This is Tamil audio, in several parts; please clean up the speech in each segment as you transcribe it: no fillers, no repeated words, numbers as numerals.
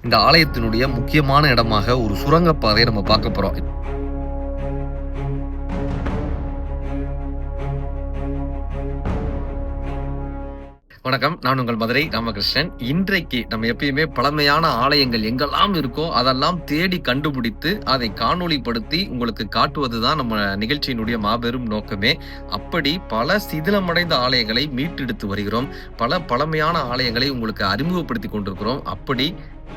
இந்த ஆலயத்தினுடைய முக்கியமான இடமாக ஒரு சுரங்கப்பாதையை நம்ம பார்க்க போறோம். வணக்கம், நான் உங்கள் மதுரை ராமகிருஷ்ணன். இன்றைக்கு நம்ம எப்பயுமே பழமையான ஆலயங்கள் எங்கெல்லாம் இருக்கோ அதெல்லாம் தேடி கண்டுபிடித்து அதை காணொளிப்படுத்தி உங்களுக்கு காட்டுவதுதான் நம்ம நிகழ்ச்சியினுடைய மாபெரும் நோக்கமே. அப்படி பல சிதிலமடைந்த ஆலயங்களை மீட்டெடுத்து வருகிறோம். பல பழமையான ஆலயங்களை உங்களுக்கு அறிமுகப்படுத்தி கொண்டிருக்கிறோம். அப்படி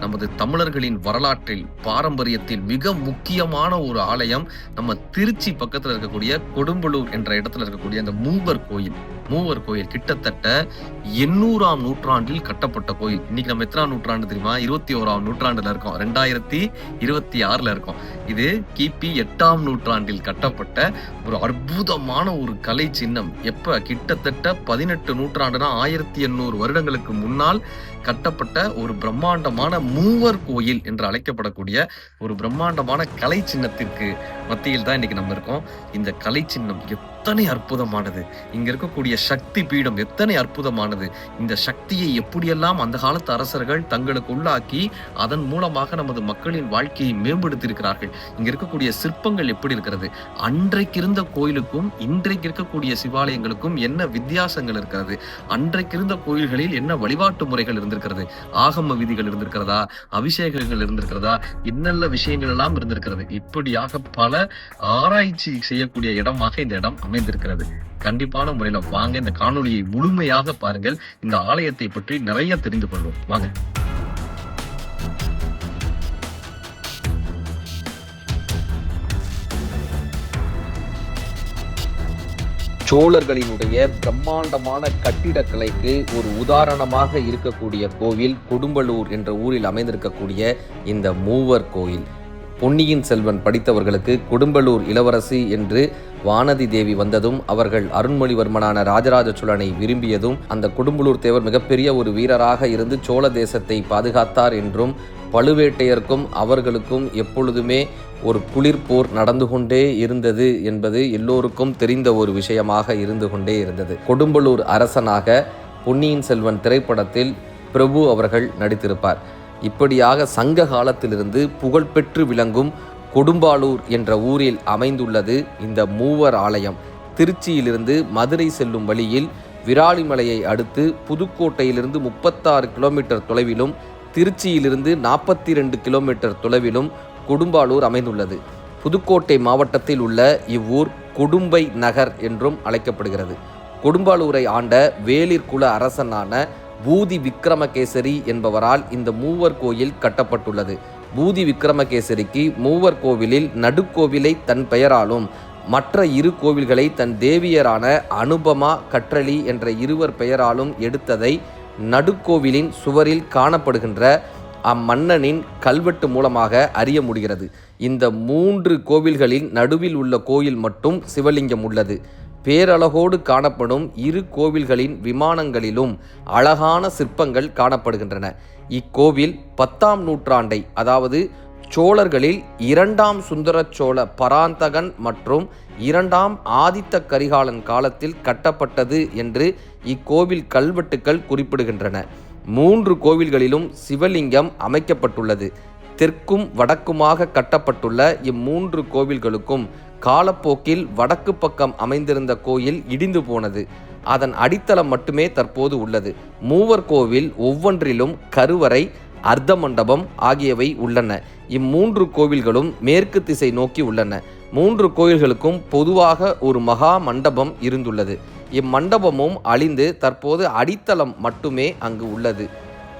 நமது தமிழர்களின் வரலாற்றில் பாரம்பரியத்தில் மிக முக்கியமான ஒரு ஆலயம் நம்ம திருச்சி பக்கத்துல இருக்கக்கூடிய கொடும்பலூர் என்ற இடத்துல இருக்கக்கூடிய அந்த மூவர் கோயில் கிட்டத்தட்ட 800ஆம் நூற்றாண்டில் கட்டப்பட்ட கோயில். இன்னைக்கு நம்ம எத்தனாம் நூற்றாண்டு தெரியுமா? 21ஆம் நூற்றாண்டுல இருக்கோம். 2026ல இருக்கோம். இது கிபி 8ஆம் நூற்றாண்டில் கட்டப்பட்ட ஒரு அற்புதமான ஒரு கலை சின்னம். எப்ப? கிட்டத்தட்ட 18 நூற்றாண்டுனா 1800 வருடங்களுக்கு முன்னால் கட்டப்பட்ட ஒரு பிரம்மாண்டமான மூவர் கோயில் என்று அழைக்கப்படக்கூடிய ஒரு பிரம்மாண்டமான கலை சின்னத்திற்கு மத்தியில் தான் இன்னைக்கு நம்ம இருக்கோம். இந்த கலை சின்னம் எத்தனை அற்புதமானது! இங்க இருக்கக்கூடிய சக்தி பீடம் எத்தனை அற்புதமானது! இந்த சக்தியை எப்படியெல்லாம் அந்த காலத்து அரசர்கள் தங்களுக்கு உள்ளாக்கி அதன் மூலமாக நமது மக்களின் வாழ்க்கையை மேம்படுத்தி இருக்கிறார்கள். இங்க இருக்கக்கூடிய சிற்பங்கள் எப்படி இருக்கிறது? அன்றைக்கு இருந்த கோயிலுக்கும் இன்றைக்கு இருக்கக்கூடிய சிவாலயங்களுக்கும் என்ன வித்தியாசங்கள் இருக்கிறது? அன்றைக்கு இருந்த கோயில்களில் என்ன வழிபாட்டு முறைகள் இருந்திருக்கிறது? ஆகம விதிகள் இருந்திருக்கிறதா? அபிஷேகங்கள் இருந்திருக்கிறதா? இன்னல்ல விஷயங்கள் எல்லாம் இருந்திருக்கிறது. இப்படியாக பல ஆராய்ச்சி செய்யக்கூடிய இடமாக இந்த இடம் அமைந்திருக்கிறது. கண்டிப்பான முறையில வாங்க, இந்த காணொலியை முழுமையாக பாருங்கள். இந்த ஆலயத்தை பற்றி நிறைய தெரிந்து கொள்வோம். வாங்க. சோழர்களினுடைய பிரம்மாண்டமான கட்டிடக்கலைக்கு ஒரு உதாரணமாக இருக்கக்கூடிய கோவில் கொடும்பலூர் என்ற ஊரில் அமைந்திருக்கக்கூடிய இந்த மூவர் கோயில். பொன்னியின் செல்வன் படித்தவர்களுக்கு கொடும்பலூர் இளவரசி என்று வானதி தேவி வந்ததும், அவர்கள் அருண்மொழிவர்மனான ராஜராஜ சோழனை விரும்பியதும், அந்த கொடும்பலூர் தேவர் மிகப்பெரிய ஒரு வீரராக இருந்து சோழ தேசத்தை பாதுகாத்தார் என்றும், பழுவேட்டையருக்கும் அவர்களுக்கும் எப்பொழுதுமே ஒரு குளிர்போர் நடந்து கொண்டே இருந்தது என்பது எல்லோருக்கும் தெரிந்த ஒரு விஷயமாக இருந்து கொண்டே இருந்தது. கொடும்பலூர் அரசனாக பொன்னியின் செல்வன் திரைப்படத்தில் பிரபு அவர்கள் நடித்திருப்பார். இப்படியாக சங்க காலத்திலிருந்து புகழ்பெற்று விளங்கும் கொடும்பாலூர் என்ற ஊரில் அமைந்துள்ளது இந்த மூவர் ஆலயம். திருச்சியிலிருந்து மதுரை செல்லும் வழியில் விராலிமலையை அடுத்து புதுக்கோட்டையிலிருந்து 36 கிலோமீட்டர் தொலைவிலும், திருச்சியிலிருந்து 42 கிலோமீட்டர் தொலைவிலும் கொடும்பாலூர் அமைந்துள்ளது. புதுக்கோட்டை மாவட்டத்தில் உள்ள இவ்வூர் கொடும்பை நகர் என்றும் அழைக்கப்படுகிறது. கொடும்பாலூரை ஆண்ட வேளிர் குல அரசனான பூதி விக்ரமகேசரி என்பவரால் இந்த மூவர் கோயில் கட்டப்பட்டுள்ளது. பூதி விக்ரமகேசரிக்கு மூவர் கோவிலில் நடுக்கோவிலை தன் பெயராலும் மற்ற இரு கோவில்களை தன் தேவியரான அனுபமா கற்றளி என்ற இருவர் பெயராலும் எடுத்ததை நடுக்கோவிலின் சுவரில் காணப்படுகின்ற அம்மன்னனின் கல்வெட்டு மூலமாக அறிய முடிகிறது. இந்த 3 கோவில்களின் நடுவில் உள்ள கோயில் மட்டும் சிவலிங்கம் உள்ளது. பேரழகோடு காணப்படும் இரு கோவில்களின் விமானங்களிலும் அழகான சிற்பங்கள் காணப்படுகின்றன. இக்கோவில் 10ஆம் நூற்றாண்டை, அதாவது சோழர்களில் 2ஆம் சுந்தர சோழ பராந்தகன் மற்றும் 2ஆம் ஆதித்த கரிகாலன் காலத்தில் கட்டப்பட்டது என்று இக்கோவில் கல்வெட்டுக்கள் குறிப்பிடுகின்றன. 3 கோவில்களிலும் சிவலிங்கம் அமைக்கப்பட்டுள்ளது. தெற்கும் வடக்குமாக கட்டப்பட்டுள்ள இம்மூன்று கோவில்களுக்கும் காலப்போக்கில் வடக்கு பக்கம் அமைந்திருந்த கோயில் இடிந்து போனது. அதன் அடித்தளம் மட்டுமே தற்போது உள்ளது. மூவர் கோவில் ஒவ்வொன்றிலும் கருவறை, அர்த்த மண்டபம் ஆகியவை உள்ளன. இம்மூன்று கோவில்களும் மேற்கு திசை நோக்கி உள்ளன. 3 கோயில்களுக்கும் பொதுவாக ஒரு மகா மண்டபம் இருந்துள்ளது. இம்மண்டபமும் அழிந்து தற்போது அடித்தளம் மட்டுமே அங்கு உள்ளது.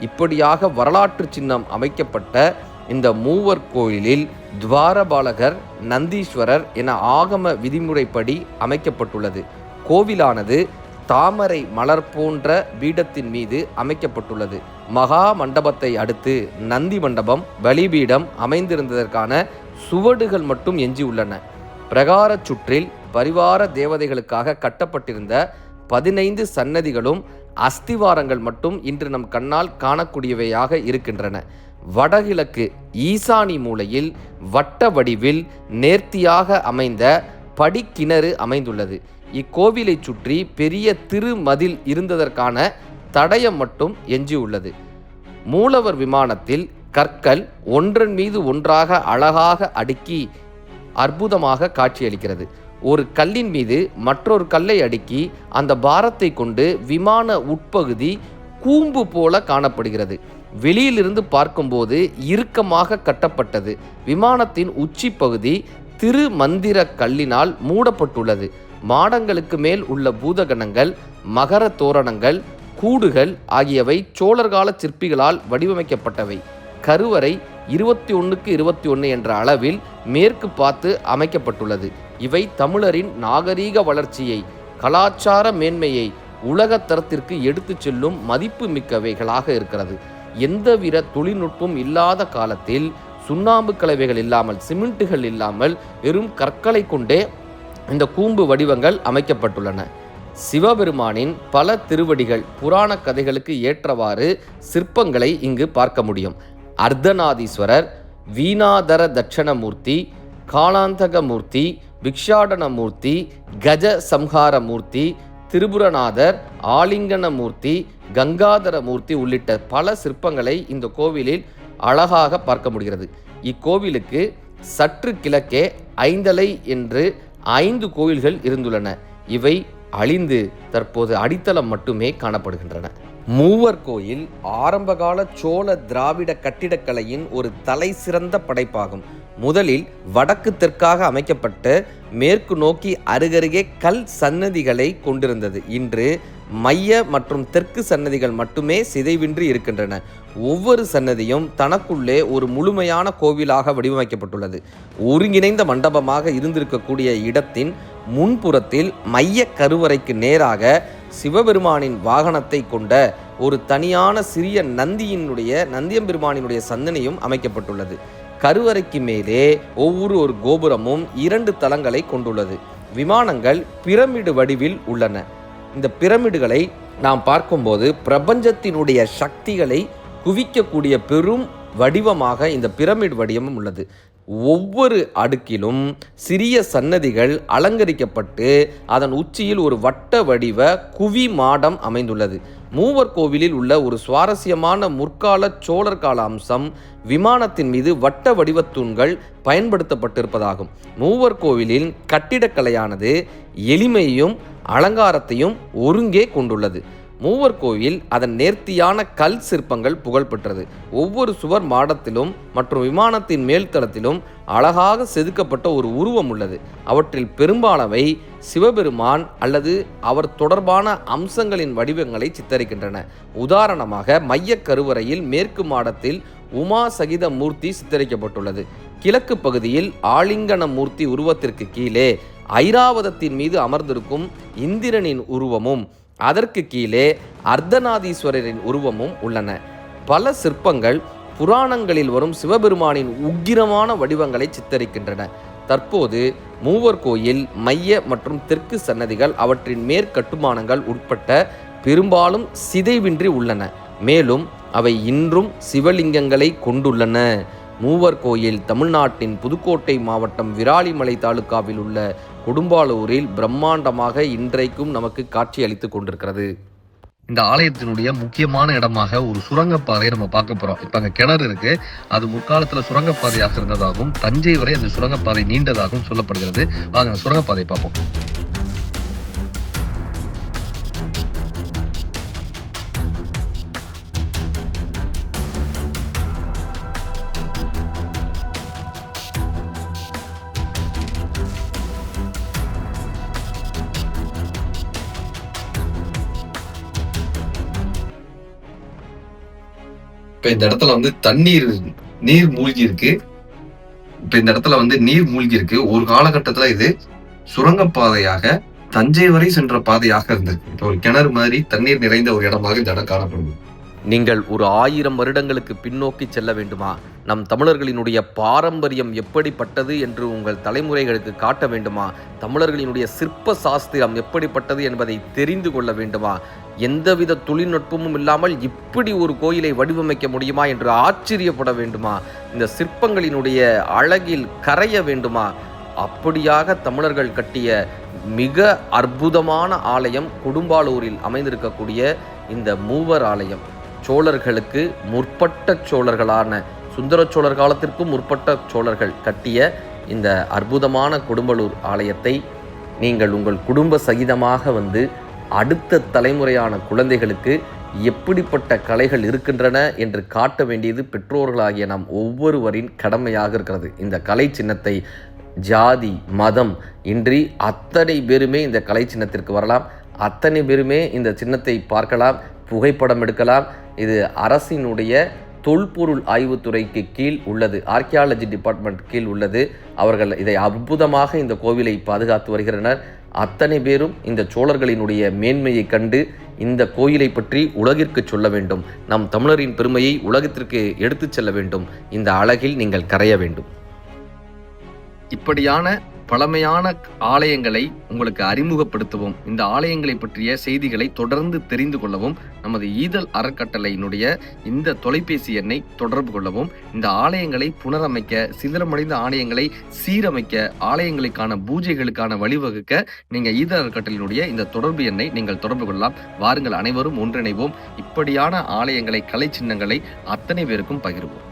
இப்படியாக வரலாற்று சின்னம் அமைக்கப்பட்ட இந்த மூவர் கோயிலில் துவாரபாலகர், நந்தீஸ்வரர் என ஆகம விதிமுறைப்படி அமைக்கப்பட்டுள்ளது. கோவிலானது தாமரை மலர் போன்ற பீடத்தின் மீது அமைக்கப்பட்டுள்ளது. மகா மண்டபத்தை அடுத்து நந்தி மண்டபம், பலிபீடம் அமைந்திருந்ததற்கான சுவடுகள் மட்டும் எஞ்சியுள்ளன. பிரகார சுற்றில் பரிவார தேவதைகளுக்காக கட்டப்பட்டிருந்த 15 சன்னதிகளும் அஸ்திவாரங்கள் மட்டும் இன்று நம் கண்ணால் காணக்கூடியவையாக இருக்கின்றன. வடகிழக்கு ஈசானி மூலையில் வட்ட வடிவில் நேர்த்தியாக அமைந்த படிக்கிணறு அமைந்துள்ளது. இக்கோவிலை சுற்றி பெரிய திருமதில் இருந்ததற்கான தடயம் மட்டும் எஞ்சியுள்ளது. மூலவர் விமானத்தில் கற்கள் ஒன்றன் மீது ஒன்றாக அழகாக அடுக்கி அற்புதமாக காட்சியளிக்கிறது. ஒரு கல்லின் மீது மற்றொரு கல்லை அடுக்கி அந்த பாரத்தை கொண்டு விமான உட்பகுதி கூம்பு போல காணப்படுகிறது. வெளியிலிருந்து பார்க்கும்போது இறுக்கமாக கட்டப்பட்டது. விமானத்தின் உச்சி பகுதி திருமந்திர கல்லினால் மூடப்பட்டுள்ளது. மாடங்களுக்கு மேல் உள்ள பூதகணங்கள், மகர தோரணங்கள், கூடுகள் ஆகியவை சோழர்கால சிற்பிகளால் வடிவமைக்கப்பட்டவை. கருவறை 21x21 என்ற அளவில் மேற்கு பார்த்து அமைக்கப்பட்டுள்ளது. இவை தமிழரின் நாகரீக வளர்ச்சியை, கலாச்சார மேன்மையை உலகத்தரத்திற்கு எடுத்துச் செல்லும் மதிப்பு மிக்கவைகளாக இருக்கிறது. எந்தவித தொழில்நுட்பம் இல்லாத காலத்தில் சுண்ணாம்பு கலவைகள் இல்லாமல், சிமெண்ட்டுகள் இல்லாமல் வெறும் கற்களை கொண்டே இந்த கூம்பு வடிவங்கள் அமைக்கப்பட்டுள்ளன. சிவபெருமானின் பல திருவடிகள், புராண கதைகளுக்கு ஏற்றவாறு சிற்பங்களை இங்கு பார்க்க முடியும். அர்த்தநாதீஸ்வரர், வீணாதர தட்சணமூர்த்தி, காலாந்தகமூர்த்தி, பிக்ஷாடனமூர்த்தி, கஜ சம்ஹாரமூர்த்தி, திரிபுரநாதர், ஆலிங்கனமூர்த்தி, கங்காதரமூர்த்தி உள்ளிட்ட பல சிற்பங்களை இந்த கோவிலில் அழகாக பார்க்க முடிகிறது. இக்கோவிலுக்கு சற்று கிழக்கே ஐந்தலை என்று 5 கோவில்கள் இருந்துள்ளன. இவை அழிந்து தற்போது அடித்தளம் மட்டுமே காணப்படுகின்றன. மூவர் கோயில் ஆரம்பகால சோழ திராவிட கட்டிடக்கலையின் ஒரு தலை சிறந்த படைப்பாகும். முதலில் வடக்கு தெற்காக அமைக்கப்பட்ட மேற்கு நோக்கி அருகருகே கல் சன்னதிகளை கொண்டிருந்தது. இன்று மைய மற்றும் தெற்கு சன்னதிகள் மட்டுமே சிதைவின்றி இருக்கின்றன. ஒவ்வொரு சன்னதியும் தனக்குள்ளே ஒரு முழுமையான கோவிலாக வடிவமைக்கப்பட்டுள்ளது. ஒருங்கிணைந்த மண்டபமாக இருந்திருக்கக்கூடிய இடத்தின் முன்புறத்தில் மைய கருவறைக்கு நேராக சிவபெருமானின் வாகனத்தை கொண்ட ஒரு தனியான சிறிய நந்தியம்பெருமானினுடைய சன்னதியும் அமைக்கப்பட்டுள்ளது. கருவறைக்கு மேலே ஒரு கோபுரமும் 2 தளங்களை கொண்டுள்ளது. விமானங்கள் பிரமிடு வடிவில் உள்ளன. இந்த பிரமிடுகளை நாம் பார்க்கும்போது பிரபஞ்சத்தினுடைய சக்திகளை குவிக்கக்கூடிய பெரும் வடிவமாக இந்த பிரமிடு வடிவமும் உள்ளது. ஒவ்வொரு அடுக்கிலும் சிறிய சன்னதிகள் அலங்கரிக்கப்பட்டு அதன் உச்சியில் ஒரு வட்ட வடிவ குவி மாடம் அமைந்துள்ளது. மூவர் கோவிலில் உள்ள ஒரு சுவாரஸ்யமான முற்கால சோழர் கால அம்சம் விமானத்தின் மீது வட்ட வடிவத் தூண்கள் பயன்படுத்தப்பட்டிருப்பதாகும். மூவர் கோவிலின் கட்டிடக்கலையானது எளிமையையும் அலங்காரத்தையும் ஒருங்கே கொண்டுள்ளது. மூவர் கோயில் அதன் நேர்த்தியான கல் சிற்பங்கள் புகழ்பெற்றது. ஒவ்வொரு சுவர் மாடத்திலும் மற்றும் விமானத்தின் மேல்தளத்திலும் அழகாக செதுக்கப்பட்ட ஒரு உருவம் உள்ளது. அவற்றில் பெரும்பாலானவை சிவபெருமான் அல்லது அவர் தொடர்பான அம்சங்களின் வடிவங்களை சித்தரிக்கின்றன. உதாரணமாக மைய கருவறையில் மேற்கு மாடத்தில் உமா சகித மூர்த்தி சித்தரிக்கப்பட்டுள்ளது. கிழக்கு பகுதியில் ஆலிங்கன மூர்த்தி உருவத்திற்கு கீழே ஐராவதத்தின் மீது அமர்ந்திருக்கும் இந்திரனின் உருவமும் அதற்கு கீழே அர்த்தநாதீஸ்வரரின் உருவமும் உள்ளன. பல சிற்பங்கள் புராணங்களில் வரும் சிவபெருமானின் உக்கிரமான வடிவங்களை சித்தரிக்கின்றன. தற்போது மூவர் கோயில் மைய மற்றும் தெற்கு சன்னதிகள் அவற்றின் மேற்கட்டுமானங்கள் உட்பட்ட பெரும்பாலும் சிதைவின்றி உள்ளன. மேலும் அவை இன்றும் சிவலிங்கங்களை கொண்டுள்ளன. மூவர் கோயில் தமிழ்நாட்டின் புதுக்கோட்டை மாவட்டம் விராலிமலை தாலுகாவில் உள்ள கொடும்பாலூரில் பிரம்மாண்டமாக இன்றைக்கும் நமக்கு காட்சி அளித்து கொண்டிருக்கிறது. இந்த ஆலயத்தினுடைய முக்கியமான இடமாக ஒரு சுரங்கப்பாதையை நம்ம பார்க்க போறோம். இப்ப அங்க கிணறு இருக்கு. அது முற்காலத்துல சுரங்கப்பாதையாக இருந்ததாகவும் தஞ்சை வரை அந்த சுரங்கப்பாதை நீண்டதாகவும் சொல்லப்படுகிறது. வாங்க அந்த சுரங்கப்பாதை பார்ப்போம். இப்ப இந்த இடத்துல வந்து நீர் மூழ்கி இருக்கு. ஒரு காலகட்டத்துல இது சுரங்கப்பாதையாக தஞ்சை வரை சென்ற பாதையாக இருந்தது. இப்ப ஒரு கிணறு மாதிரி தண்ணீர் நிறைந்த ஒரு இடமாக இந்த இடம் காணப்படுது. நீங்கள் ஒரு 1000 வருடங்களுக்கு பின்னோக்கி செல்ல வேண்டுமா? நம் தமிழர்களினுடைய பாரம்பரியம் எப்படிப்பட்டது என்று உங்கள் தலைமுறைகளுக்கு காட்ட வேண்டுமா? தமிழர்களினுடைய சிற்ப சாஸ்திரம் எப்படிப்பட்டது என்பதை தெரிந்து கொள்ள வேண்டுமா? எந்தவித தொழில்நுட்பமும் இல்லாமல் இப்படி ஒரு கோயிலை வடிவமைக்க முடியுமா என்று ஆச்சரியப்பட வேண்டுமா? இந்த சிற்பங்களினுடைய அழகில் கரைய வேண்டுமா? அப்படியாக தமிழர்கள் கட்டிய மிக அற்புதமான ஆலயம் கொடும்பாலூரில் அமைந்திருக்கக்கூடிய இந்த மூவர் ஆலயம். சோழர்களுக்கு முற்பட்ட சோழர்களான சுந்தர சோழர் காலத்திற்கும் முற்பட்ட சோழர்கள் கட்டிய இந்த அற்புதமான கொடும்பலூர் ஆலயத்தை நீங்கள் உங்கள் குடும்ப சகிதமாக வந்து அடுத்த தலைமுறையான குழந்தைகளுக்கு எப்படிப்பட்ட கலைகள் இருக்கின்றன என்று காட்ட வேண்டியது பெற்றோர்களாகிய நாம் ஒவ்வொருவரின் கடமையாக இருக்கிறது. இந்த கலை சின்னத்தை ஜாதி மதம் இன்றி அத்தனை பேருமே இந்த கலை சின்னத்திற்கு வரலாம், அத்தனை பேருமே இந்த சின்னத்தை பார்க்கலாம், புகைப்படம் எடுக்கலாம். இது அரசினுடைய தொல்பொருள் ஆய்வுத்துறைக்கு கீழ் உள்ளது, ஆர்கியாலஜி டிபார்ட்மெண்ட் கீழ் உள்ளது. அவர்கள் இதை அற்புதமாக இந்த கோவிலை பாதுகாத்து வருகின்றனர். அத்தனை பேரும் இந்த சோழர்களினுடைய மேன்மையை கண்டு இந்த கோயிலை பற்றி உலகிற்கு சொல்ல வேண்டும், நம் தமிழரின் பெருமையை உலகத்திற்கு எடுத்துச் செல்ல வேண்டும். இந்த அழகில் நீங்கள் கரைய வேண்டும். இப்படியான பழமையான ஆலயங்களை உங்களுக்கு அறிமுகப்படுத்தவும், இந்த ஆலயங்களை பற்றிய செய்திகளை தொடர்ந்து தெரிந்து கொள்ளவும் நமது ஈதல் அறக்கட்டளையினுடைய இந்த தொலைபேசி எண்ணை தொடர்பு கொள்ளவும், இந்த ஆலயங்களை புனரமைக்க, சிதிலமடைந்த ஆலயங்களை சீரமைக்க, ஆலயங்களுக்கான பூஜைகளுக்கான வழிவகுக்க நீங்க ஈதல் அறக்கட்டளையினுடைய இந்த தொடர்பு எண்ணை நீங்கள் தொடர்பு கொள்ளலாம். வாருங்கள், அனைவரும் ஒன்றிணைவோம். இப்படியான ஆலயங்களை, கலை சின்னங்களை அத்தனை பேருக்கும் பகிர்வோம்.